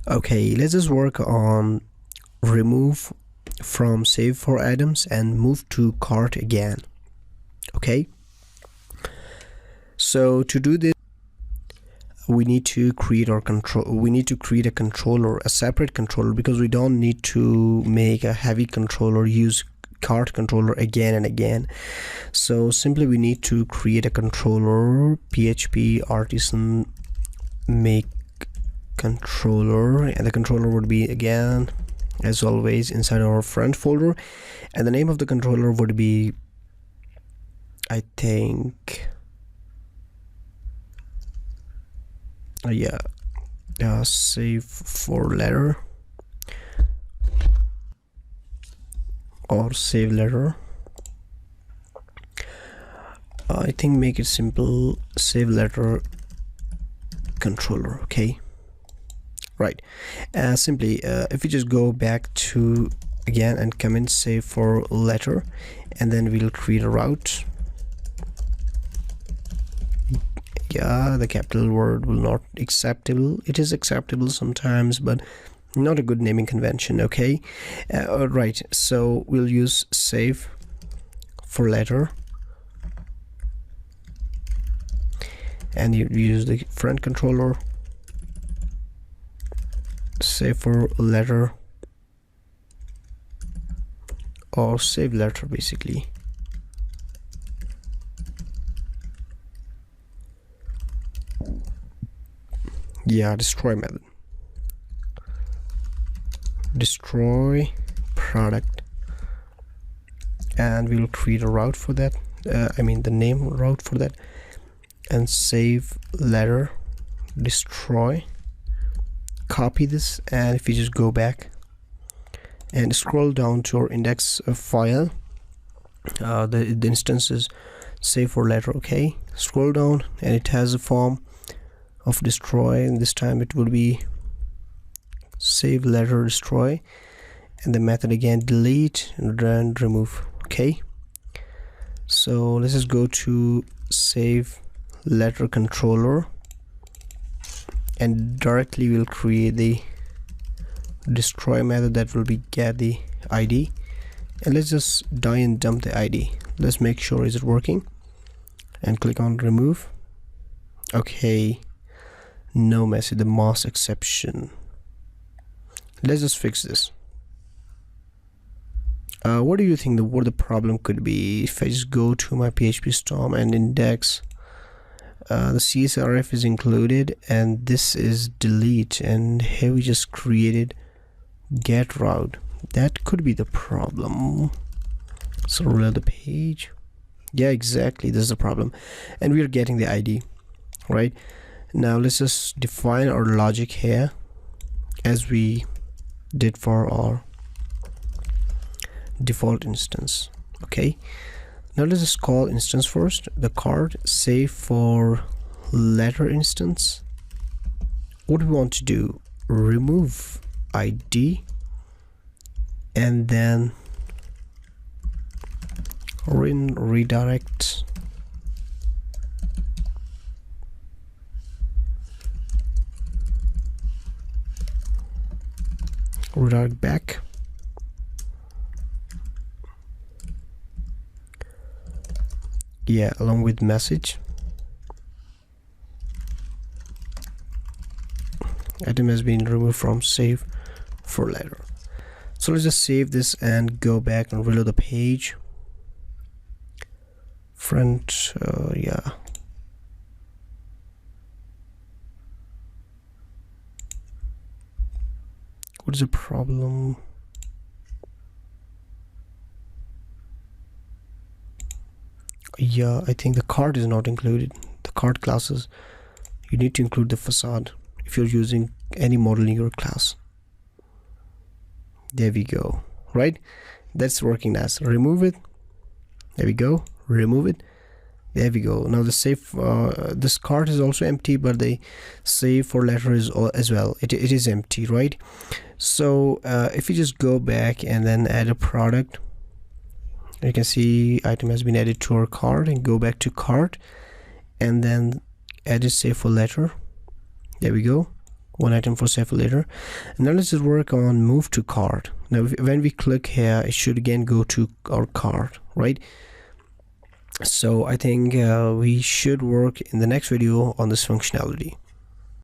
Okay, let's just work on remove from save for items and move to cart again. Okay, so to do this we need to create our control. We need to create a controller, a separate controller, because we don't need to make a heavy controller use cart controller again and again. So simply we need to create a controller, php artisan make controller, and the controller would be again as always inside our front folder, and the name of the controller would be, I think, save for letter or save letter. I think make it simple, save letter controller. Okay, right. Simply if we just go back to again and come in save for letter, and then we'll create a route. Yeah, the capital word will not acceptable. It is acceptable sometimes, but not a good naming convention. Okay, right, so we'll use save for letter, and you use the front controller, save for letter or save letter basically. Yeah, destroy method, destroy product, and we'll create a route for that. I mean the name route for that, and save letter destroy. Copy this, and if you just go back and scroll down to our index file, the instance is save for letter. Okay, scroll down and it has a form of destroy, and this time it will be save letter destroy, and the method again delete and then remove. Okay, so let's just go to save letter controller, and directly we'll create the destroy method that will be get the ID, and let's just die and dump the ID. Let's make sure is it working and click on remove. Okay, no message, the mass exception. Let's just fix this. What do you think what the problem could be? If I just go to my PHP storm and index, the CSRF is included and this is delete, and here we just created get route. That could be the problem. So reload the page. Yeah, exactly, this is the problem, and we are getting the ID. Right, now let's just define our logic here as we did for our default instance. Okay, now let's just call instance first, the card save for letter instance. What do we want to do? Remove ID, and then redirect back. Yeah, along with message. Item has been removed from save for letter. So let's just save this and go back and reload the page. Front, yeah. What is the problem? Yeah, I think the card is not included. The card classes, you need to include the facade if you're using any model in your class. There we go. Right, that's working nice. Remove it. There we go. Remove it. There we go. Now the save, this card is also empty, but the save for letter is as well. It is empty, right? So if you just go back and then add a product, you can see item has been added to our cart, and go back to cart and then edit save for letter. There we go. one item for save later. And now let's just work on move to cart. Now when we click here, it should again go to our cart, right? So I think we should work in the next video on this functionality.